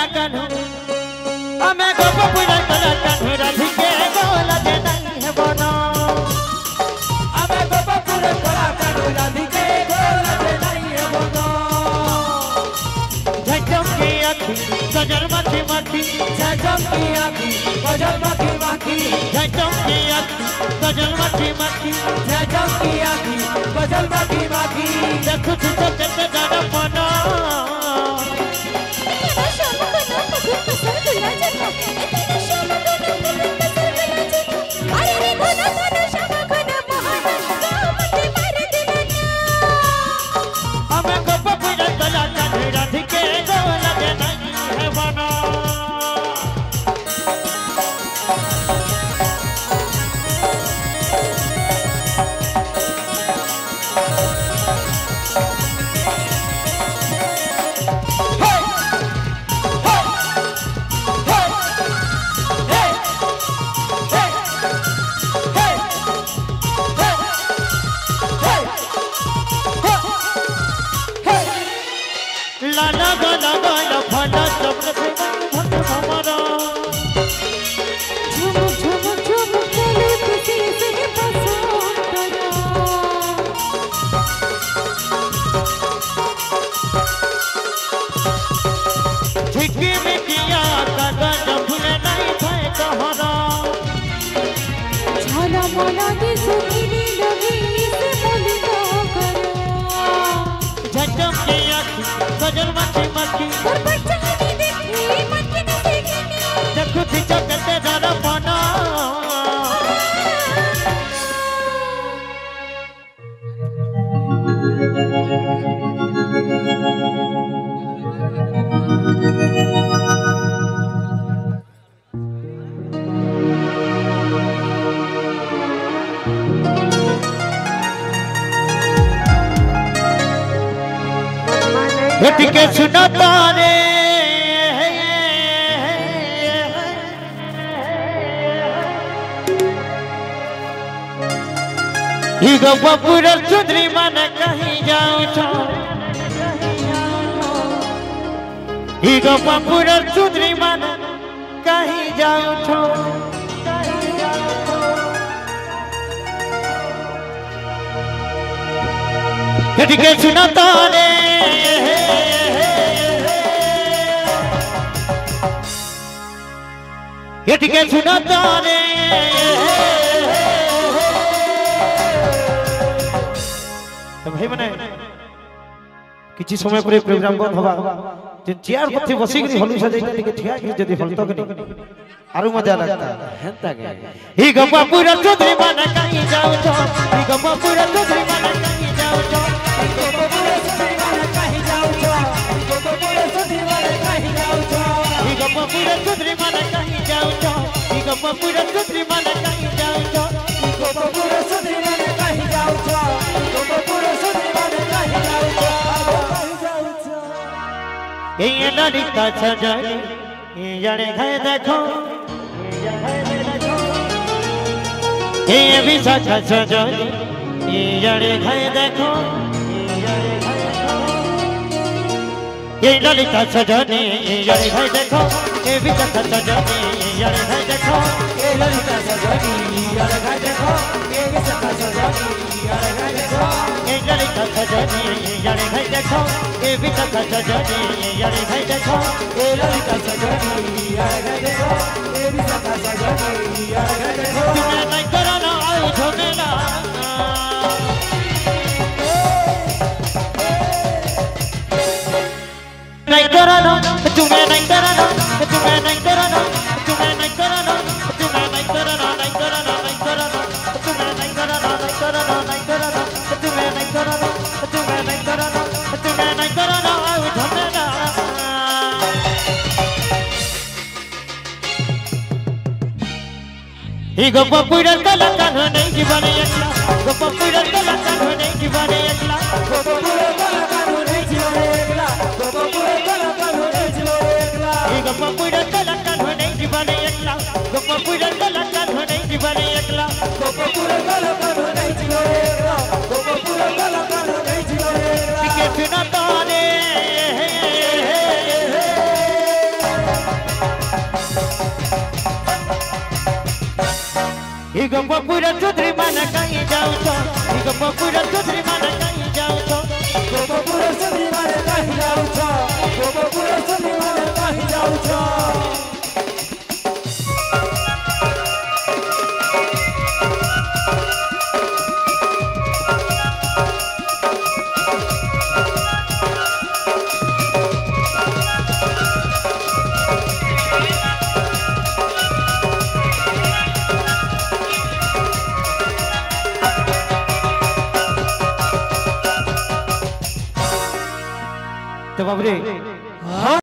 कला कान्हा हमें गोपपुरा कला कान्हा राधिके गोला जे नहीं है बना हमें गोपपुरा कला कान्हा राधिके गोला जे नहीं है बना झटम की आँखी गजर माखी माखी झटम की आँखी गजर माखी माखी झटम की आँखी गजर माखी माखी झटम की आँखी गजर माखी माखी देखो तो कैसे जाना पना हमें गोपपुरा कला कान्हा राधिके गोला जे नहीं है बना लाला गाला गाला फला चमन से भक्त हमारा झुम झुम झुम चले किसी से पसंद करा झिकी में किया कागज भूल नहीं थे कहारा झाला माला दे सुखी लगी से बोलता करा झटम की आँखी गजल माखी माखी और बच्चा नहीं देखी मन की नहीं देखी देखो खींचा करते जाना पाना के सुना तारे ही गोपपुरा चुंदरी मन कहीं जाऊं छो ही गोपपुरा चुंदरी मन कहीं जाऊं छो के सुना तारे के सुना तारे तो भाई मने किछि समय पर प्रोग्राम बंद होबा जे चेयर पथि बसी गरी हलु से जाई के ठिया के जदी हलतो के आरु मजा लगता हेंता के ही गोपपुरा चौधरी मन कहीं जाऊ छो ही गोपपुरा चौधरी मन कहीं जाऊ छो ही गोपपुरा चौधरी मन कहीं जाऊ छो गोपपुरा चौधरी मन कहीं जाऊ छो ही गोपपुरा चौधरी मन कहीं जाऊ छो ही गोपपुरा चौधरी मन कहीं जाऊ छो ही गोपपुरा चौधरी मन कहीं जाऊ छो गोपपुरा चौधरी मन कहीं जाऊ छो ये लड़का सजनी ये है देखो ये भी सच सजनी ये है देखो ये लड़का सजनी ये है देखो ये भी सच सजनी ये है देखो ये लड़का सजनी ये है देखो ये भी सच सजनी ये है देखो ये लड़का सजनी ये है देखो ये भी सच सजनी ये है देखो ये लड़का सजनी ये है देखो ये भी सच सजनी ये है देखो तुम्हें नहीं करना आओ झमेला नहीं करना तुम्हें नहीं करना तुम्हें नहीं करना तुम्हें नहीं करना तुम्हें नहीं करना नहीं करना नहीं करना तुम्हें नहीं करना नहीं करना नहीं करना तुम्हें नहीं करना तुम्हें नहीं करना तुम्हें नहीं करना आओ झमेला ही गोपपुरा कला कान्हा नहीं जीवन एकला गोपपुरा कला कान्हा नहीं जीवन एकला गोपपुरा कला कान्हा नहीं जीवन एकला गोपपुरा कला कान्हा नहीं जीवन एकला ही गोपपुरा कला कान्हा नहीं जीवन एकला गोपपुरा कला कान्हा नहीं जीवन एकला गोपपुरा कला कान्हा नहीं जीवन एकला गोपपुरा कला कान्हा नहीं जीवन एकला के सुना तारे गो पपुरा चौधरी माने कहीं जाओ तो गो पपुरा चौधरी माने कहीं जाओ तो गो पपुरा चौधरी माने कहीं जाओ तो गो पपुरा चौधरी माने कहीं जाओ तो तो बाबरे